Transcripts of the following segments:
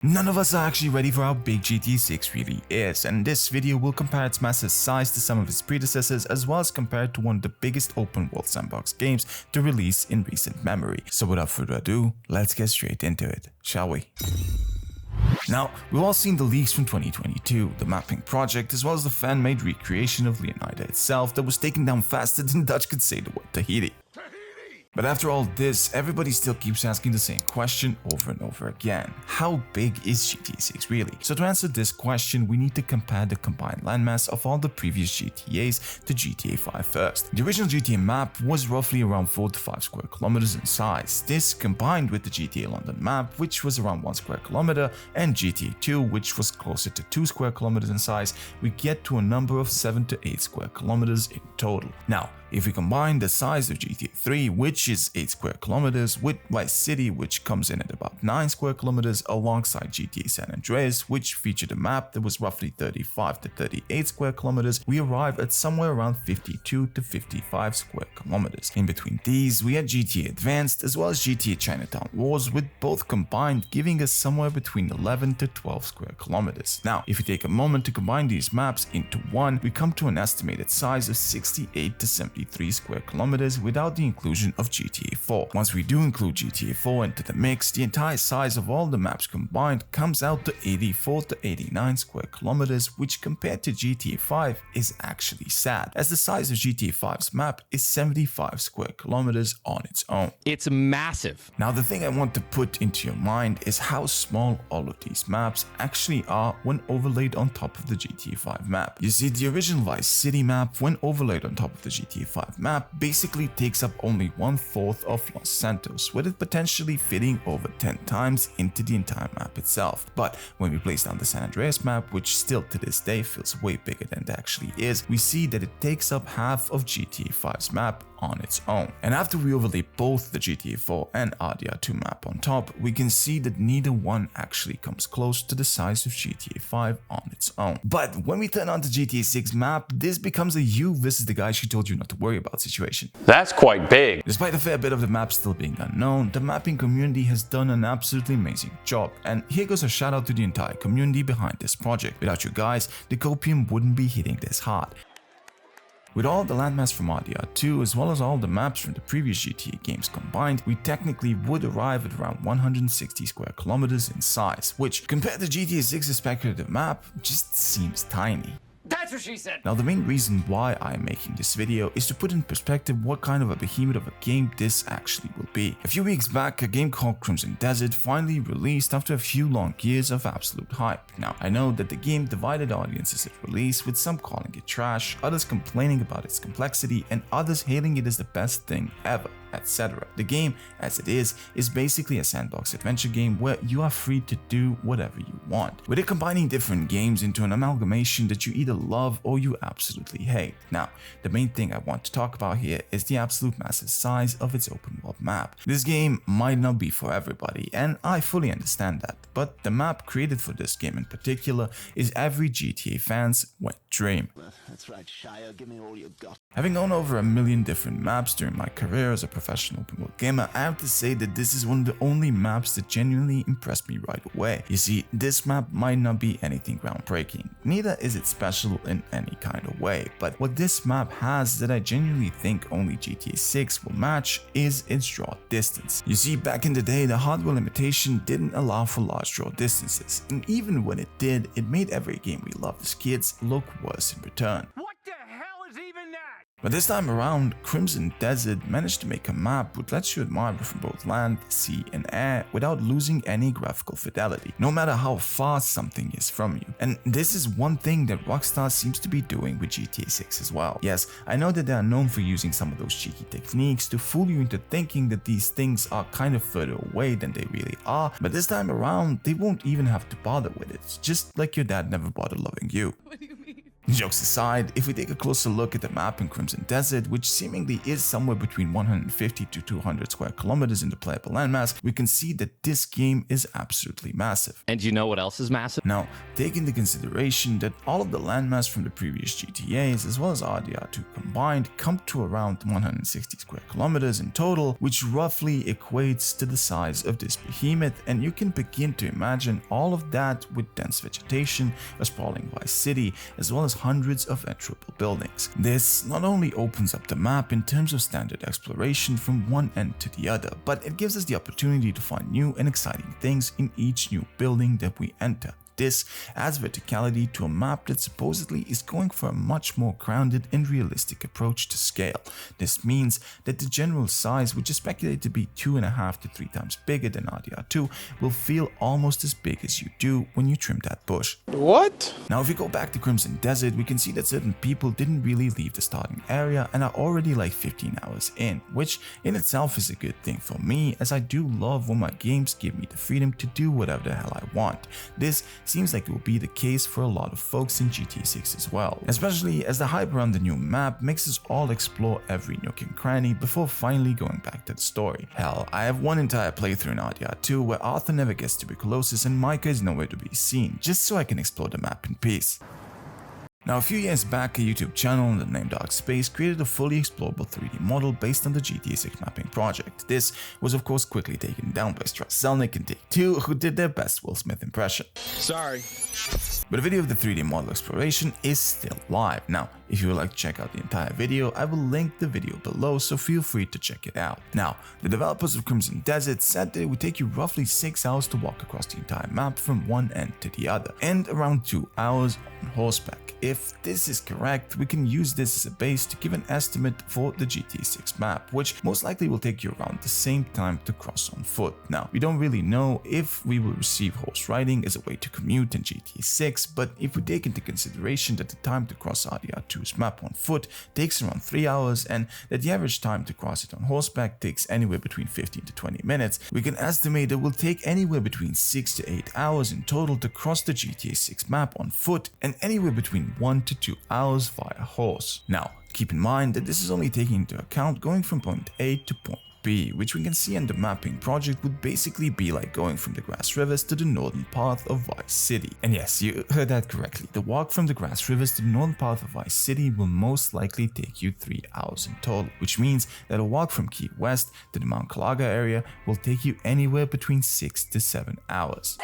None of us are actually ready for how big GTA 6 really is, and this video will compare its massive size to some of its predecessors as well as compare it to one of the biggest open world sandbox games to release in recent memory. So without further ado, let's get straight into it, shall we? Now, we've all seen the leaks from 2022, the mapping project, as well as the fan-made recreation of Leonida itself that was taken down faster than Dutch could say the word Tahiti. But after all this, everybody still keeps asking the same question over and over again. How big is GTA 6 really? So to answer this question, we need to compare the combined landmass of all the previous GTAs to GTA 5 first. The original GTA map was roughly around 4 to 5 square kilometers in size. This combined with the GTA London map, which was around 1 square kilometer, and GTA 2, which was closer to 2 square kilometers in size, we get to a number of 7 to 8 square kilometers in total. Now, if we combine the size of GTA 3, which is 8 square kilometers, with Vice City, which comes in at about 9 square kilometers, alongside GTA San Andreas, which featured a map that was roughly 35 to 38 square kilometers, we arrive at somewhere around 52 to 55 square kilometers. In between these, we had GTA Advanced as well as GTA Chinatown Wars, with both combined giving us somewhere between 11 to 12 square kilometers. Now, if we take a moment to combine these maps into one, we come to an estimated size of 68 to 73 square kilometers without the inclusion of GTA 4. Once we do include GTA 4 into the mix, the entire size of all the maps combined comes out to 84 to 89 square kilometers, which compared to GTA 5 is actually sad, as the size of GTA 5's map is 75 square kilometers on its own. It's massive. Now, the thing I want to put into your mind is how small all of these maps actually are when overlaid on top of the GTA 5 map. You see, the original Vice City map, when overlaid on top of the GTA 5 map, basically takes up only 1/4 of Los Santos, with it potentially fitting over 10 times into the entire map itself. But when we place down the San Andreas map, which still to this day feels way bigger than it actually is, we see that it takes up half of GTA 5's map on its own. And after we overlay both the GTA 4 and RDR2 map on top, we can see that neither one actually comes close to the size of GTA 5 on its own. But when we turn on the GTA 6 map, this becomes a you versus the guy she told you not to worry about situation. That's quite big. Despite a fair bit of the map still being unknown, the mapping community has done an absolutely amazing job, and here goes a shout out to the entire community behind this project. Without you guys, the copium wouldn't be hitting this hard. With all the landmass from RDR2 as well as all the maps from the previous GTA games combined, we technically would arrive at around 160 square kilometers in size, which compared to GTA 6's speculative map just seems tiny. That's what she said. Now, the main reason why I am making this video is to put in perspective what kind of a behemoth of a game this actually will be. A few weeks back, a game called Crimson Desert finally released after a few long years of absolute hype. Now, I know that the game divided audiences at release, with some calling it trash, others complaining about its complexity, and others hailing it as the best thing ever, etc. The game, as it is basically a sandbox adventure game where you are free to do whatever you want, with it combining different games into an amalgamation that you either love or you absolutely hate. Now, the main thing I want to talk about here is the absolute massive size of its open world map. This game might not be for everybody, and I fully understand that, but the map created for this game in particular is every GTA fan's wet dream. That's right, Shire, give me all you've got. Having gone over a million different maps during my career as a professional open world gamer, I have to say that this is one of the only maps that genuinely impressed me right away. You see, this map might not be anything groundbreaking, neither is it special in any kind of way, but what this map has that I genuinely think only GTA 6 will match is its draw distance. You see, back in the day, the hardware limitation didn't allow for large draw distances, and even when it did, it made every game we loved as kids look worse in return. What the hell is even that? But this time around, Crimson Desert managed to make a map which lets you admire it from both land, sea, and air without losing any graphical fidelity, no matter how far something is from you. And this is one thing that Rockstar seems to be doing with GTA 6 as well. Yes, I know that they are known for using some of those cheeky techniques to fool you into thinking that these things are kind of further away than they really are, but this time around, they won't even have to bother with it, just like your dad never bothered loving you. What do you mean? Jokes aside, if we take a closer look at the map in Crimson Desert, which seemingly is somewhere between 150 to 200 square kilometers in the playable landmass, we can see that this game is absolutely massive. And you know what else is massive? Now, take into consideration that all of the landmass from the previous GTAs as well as RDR2 combined come to around 160 square kilometers in total, which roughly equates to the size of this behemoth, and you can begin to imagine all of that with dense vegetation, a sprawling vice city, as well as hundreds of enterable buildings. This not only opens up the map in terms of standard exploration from one end to the other, but it gives us the opportunity to find new and exciting things in each new building that we enter. This adds verticality to a map that supposedly is going for a much more grounded and realistic approach to scale. This means that the general size, which is speculated to be 2.5 to 3 times bigger than RDR2, will feel almost as big as you do when you trim that bush. What? Now, if we go back to Crimson Desert, we can see that certain people didn't really leave the starting area and are already like 15 hours in, which in itself is a good thing for me, as I do love when my games give me the freedom to do whatever the hell I want. This seems like it will be the case for a lot of folks in GTA 6 as well, especially as the hype around the new map makes us all explore every nook and cranny before finally going back to the story. Hell, I have one entire playthrough in RDR2 where Arthur never gets tuberculosis and Micah is nowhere to be seen, just so I can explore the map in peace. Now, a few years back, a YouTube channel named Dark Space created a fully explorable 3D model based on the GTA 6 mapping project. This was of course quickly taken down by Strauss Zelnick and Take-Two, who did their best Will Smith impression. Sorry. But a video of the 3D model exploration is still live. Now, if you would like to check out the entire video, I will link the video below, so feel free to check it out. Now, the developers of Crimson Desert said that it would take you roughly 6 hours to walk across the entire map from one end to the other, and around 2 hours on horseback. If this is correct, we can use this as a base to give an estimate for the GTA 6 map, which most likely will take you around the same time to cross on foot. Now, we don't really know if we will receive horse riding as a way to commute in GTA 6, but if we take into consideration that the time to cross RDR2's map on foot takes around 3 hours and that the average time to cross it on horseback takes anywhere between 15 to 20 minutes, we can estimate it will take anywhere between 6 to 8 hours in total to cross the GTA 6 map on foot and anywhere between 1 to 2 hours via horse. Now, keep in mind that this is only taking into account going from point A to point B, which we can see in the mapping project would basically be like going from the Grassrivers to the northern part of Vice City. And yes, you heard that correctly. The walk from the Grassrivers to the northern part of Vice City will most likely take you 3 hours in total, which means that a walk from Key West to the Mount Kalaga area will take you anywhere between 6 to 7 hours.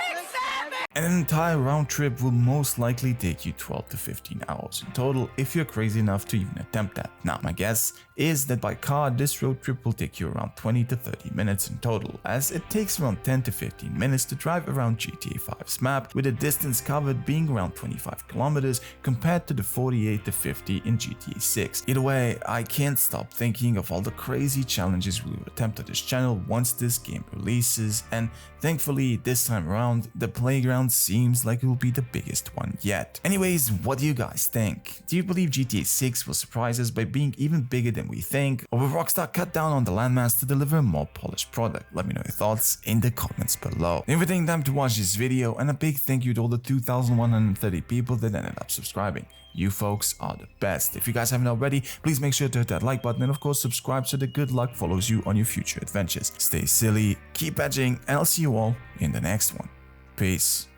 And an entire round trip will most likely take you 12 to 15 hours in total if you're crazy enough to even attempt that. Now, my guess is that by car this road trip will take you around 20 to 30 minutes in total, as it takes around 10 to 15 minutes to drive around GTA 5's map, with the distance covered being around 25 kilometers compared to the 48 to 50 in GTA 6. Either way, I can't stop thinking of all the crazy challenges we will attempt on this channel once this game releases, and thankfully this time around the playground seems like it will be the biggest one yet. Anyways, what do you guys think? Do you believe GTA 6 will surprise us by being even bigger than we think, or will Rockstar cut down on the landmass to deliver a more polished product? Let me know your thoughts in the comments below. Thank you for taking time to watch this video, and a big thank you to all the 2,130 people that ended up subscribing. You folks are the best. If you guys haven't already, please make sure to hit that like button and of course subscribe so that good luck follows you on your future adventures. Stay silly, keep edging, and I'll see you all in the next one. Peace.